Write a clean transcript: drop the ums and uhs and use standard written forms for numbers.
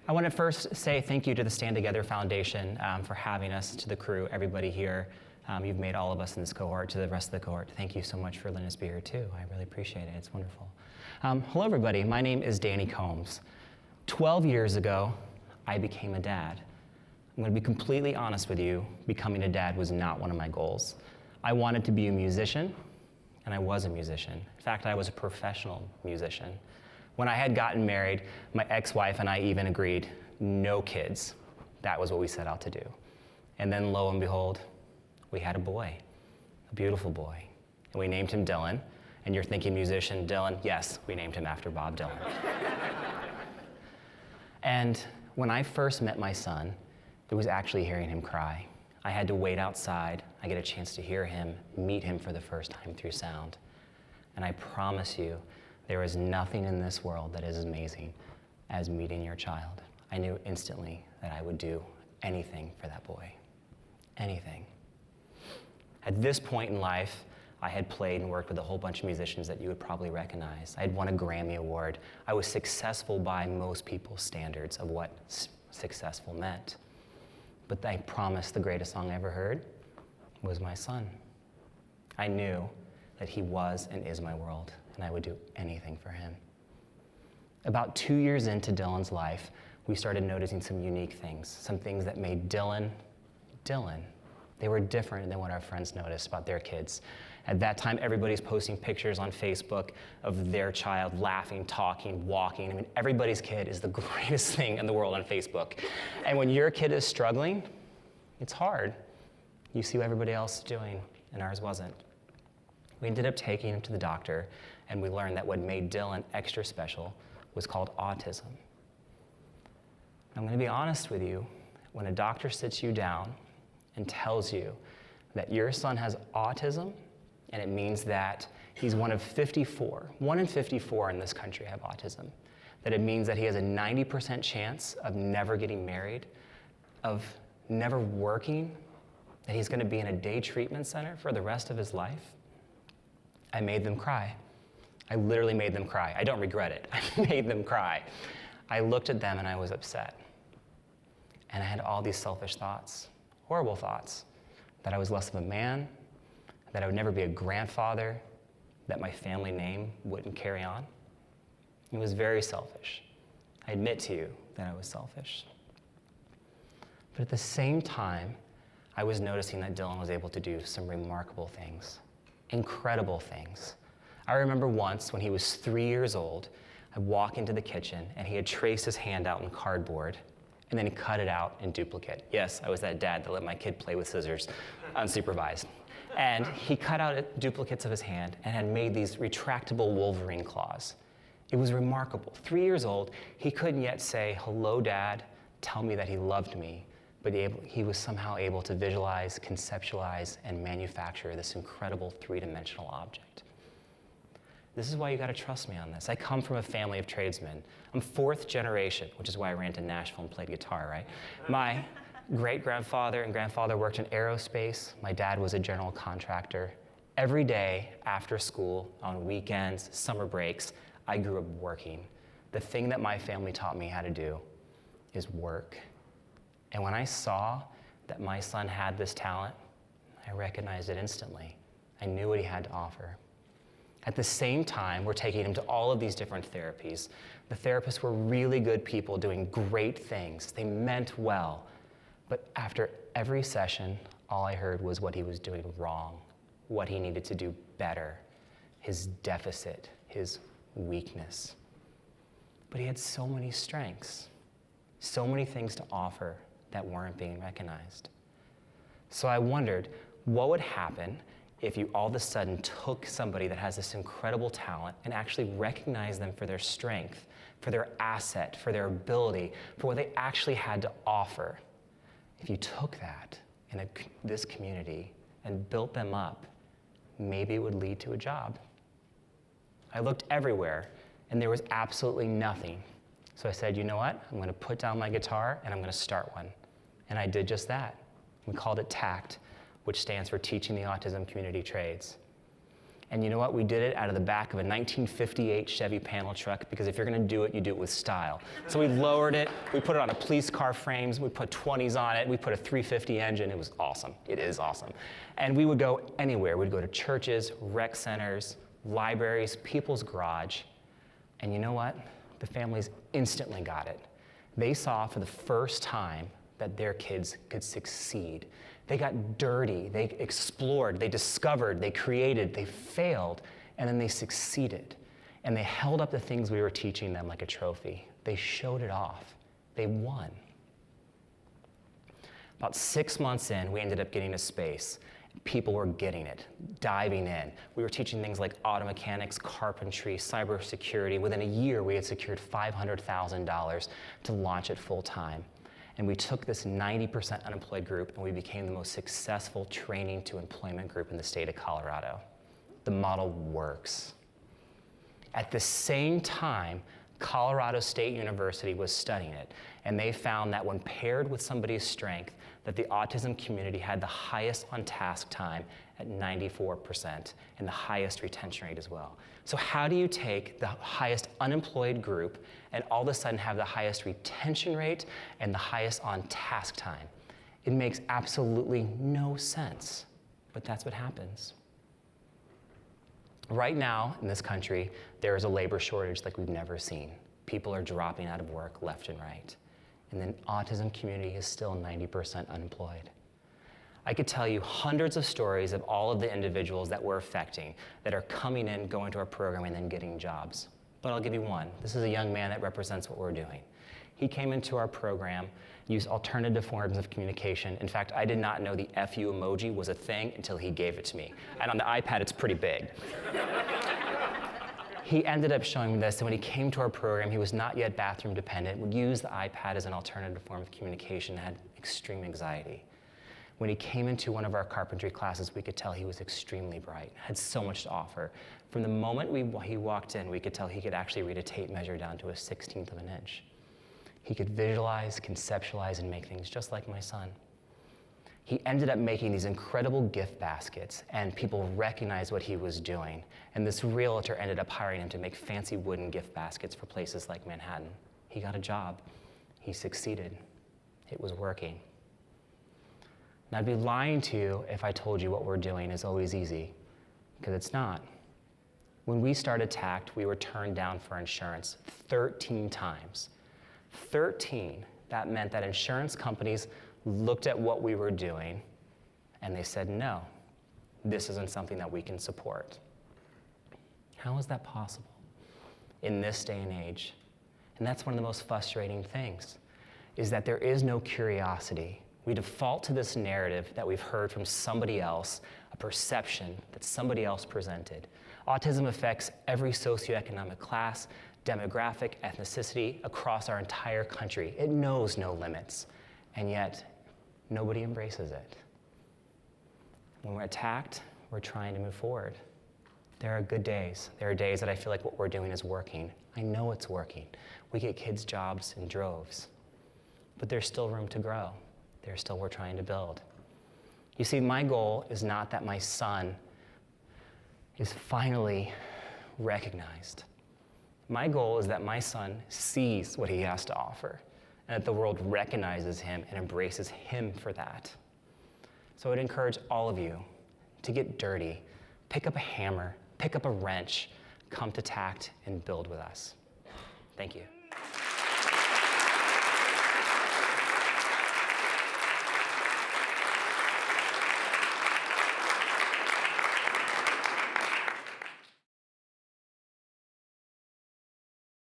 I want to first say thank you to the Stand Together Foundation for having us, to the crew, everybody here. You've made all of us in this cohort, to the rest of the cohort. Thank you so much for letting us be here too. I really appreciate it. It's wonderful. Hello everybody, my name is Danny Combs. 12 years ago, I became a dad. I'm going to be completely honest with you, becoming a dad was not one of my goals. I wanted to be a musician, and I was a musician. In fact, I was a professional musician. When I had gotten married, my ex-wife and I even agreed, no kids. That was what we set out to do. And then lo and behold, we had a boy, a beautiful boy. And we named him Dylan. And you're thinking musician Dylan? Yes, we named him after Bob Dylan. And when I first met my son, it was actually hearing him cry. I had to wait outside. I get a chance to hear him, meet him for the first time through sound. And I promise you, there is nothing in this world that is as amazing as meeting your child. I knew instantly that I would do anything for that boy, anything. At this point in life, I had played and worked with a whole bunch of musicians that you would probably recognize. I had won a Grammy Award. I was successful by most people's standards of what successful meant. But I promise the greatest song I ever heard was my son. I knew that he was and is my world, and I would do anything for him. About 2 years into Dylan's life, we started noticing some unique things, some things that made Dylan, Dylan. They were different than what our friends noticed about their kids. At that time, everybody's posting pictures on Facebook of their child laughing, talking, walking. I mean, everybody's kid is the greatest thing in the world on Facebook. And when your kid is struggling, it's hard. You see what everybody else is doing, and ours wasn't. We ended up taking him to the doctor, and we learned that what made Dylan extra special was called autism. I'm going to be honest with you. When a doctor sits you down and tells you that your son has autism, and it means that he's one of 54, 1 in 54 in this country have autism, that it means that he has a 90% chance of never getting married, of never working, that he's going to be in a day treatment center for the rest of his life, I made them cry. I literally made them cry. I don't regret it. I made them cry. I looked at them and I was upset. And I had all these selfish thoughts, horrible thoughts, that I was less of a man, that I would never be a grandfather, that my family name wouldn't carry on. It was very selfish. I admit to you that I was selfish. But at the same time, I was noticing that Dylan was able to do some remarkable things, incredible things. I remember once when he was 3 years old, I walk into the kitchen and he had traced his hand out in cardboard and then he cut it out in duplicate. Yes, I was that dad that let my kid play with scissors unsupervised. And he cut out duplicates of his hand and had made these retractable Wolverine claws. It was remarkable. 3 years old, he couldn't yet say, "Hello, Dad, tell me that he loved me," but he was somehow able to visualize, conceptualize, and manufacture this incredible three-dimensional object. This is why you gotta trust me on this. I come from a family of tradesmen. I'm 4th generation, which is why I ran to Nashville and played guitar, right? My great-grandfather and grandfather worked in aerospace. My dad was a general contractor. Every day after school, on weekends, summer breaks, I grew up working. The thing that my family taught me how to do is work. And when I saw that my son had this talent, I recognized it instantly. I knew what he had to offer. At the same time, we're taking him to all of these different therapies. The therapists were really good people doing great things. They meant well. But after every session, all I heard was what he was doing wrong, what he needed to do better, his deficit, his weakness. But he had so many strengths, so many things to offer that weren't being recognized. So I wondered, what would happen if you all of a sudden took somebody that has this incredible talent and actually recognized them for their strength, for their asset, for their ability, for what they actually had to offer? If you took that in this community and built them up, maybe it would lead to a job. I looked everywhere, and there was absolutely nothing. So I said, you know what? I'm going to put down my guitar, and I'm going to start one. And I did just that. We called it Tact, which stands for Teaching the Autism Community Trades. And you know what? We did it out of the back of a 1958 Chevy panel truck, because if you're going to do it, you do it with style. So we lowered it, we put it on a police car frames, we put 20s on it, we put a 350 engine. It was awesome. It is awesome. And we would go anywhere. We'd go to churches, rec centers, libraries, people's garage. And you know what? The families instantly got it. They saw for the first time that their kids could succeed. They got dirty, they explored, they discovered, they created, they failed, and then they succeeded. And they held up the things we were teaching them like a trophy. They showed it off. They won. About 6 months in, we ended up getting to space. People were getting it, diving in. We were teaching things like auto mechanics, carpentry, cybersecurity. Within a year, we had secured $500,000 to launch it full time. And we took this 90% unemployed group and we became the most successful training to employment group in the state of Colorado. The model works. At the same time, Colorado State University was studying it, and they found that when paired with somebody's strength, that the autism community had the highest on-task time at 94% and the highest retention rate as well. So how do you take the highest unemployed group and all of a sudden have the highest retention rate and the highest on-task time? It makes absolutely no sense, but that's what happens. Right now in this country, there is a labor shortage like we've never seen. People are dropping out of work left and right. And the autism community is still 90% unemployed. I could tell you hundreds of stories of all of the individuals that we're affecting that are coming in, going to our program, and then getting jobs. But I'll give you one. This is a young man that represents what we're doing. He came into our program, used alternative forms of communication. In fact, I did not know the FU emoji was a thing until he gave it to me. And on the iPad, it's pretty big. He ended up showing me this, and when he came to our program, he was not yet bathroom dependent, would use the iPad as an alternative form of communication, had extreme anxiety. When he came into one of our carpentry classes, we could tell he was extremely bright, had so much to offer. From the moment he walked in, we could tell he could actually read a tape measure down to a 1/16 of an inch. He could visualize, conceptualize, and make things just like my son. He ended up making these incredible gift baskets, and people recognized what he was doing. And this realtor ended up hiring him to make fancy wooden gift baskets for places like Manhattan. He got a job. He succeeded. It was working. And I'd be lying to you if I told you what we're doing is always easy, because it's not. When we started Tact, we were turned down for insurance 13 times. 13. That meant that insurance companies looked at what we were doing and they said, no, this isn't something that we can support. How is that possible in this day and age? And that's one of the most frustrating things, is that there is no curiosity. We default to this narrative that we've heard from somebody else, a perception that somebody else presented. Autism affects every socioeconomic class, demographic, ethnicity across our entire country. It knows no limits, and yet nobody embraces it. When we're attacked, we're trying to move forward. There are good days. There are days that I feel like what we're doing is working. I know it's working. We get kids jobs in droves, but there's still room to grow. There's still we're trying to build. You see, my goal is not that my son is finally recognized. My goal is that my son sees what he has to offer, and that the world recognizes him and embraces him for that. So I'd encourage all of you to get dirty, pick up a hammer, pick up a wrench, come to Tact and build with us. Thank you.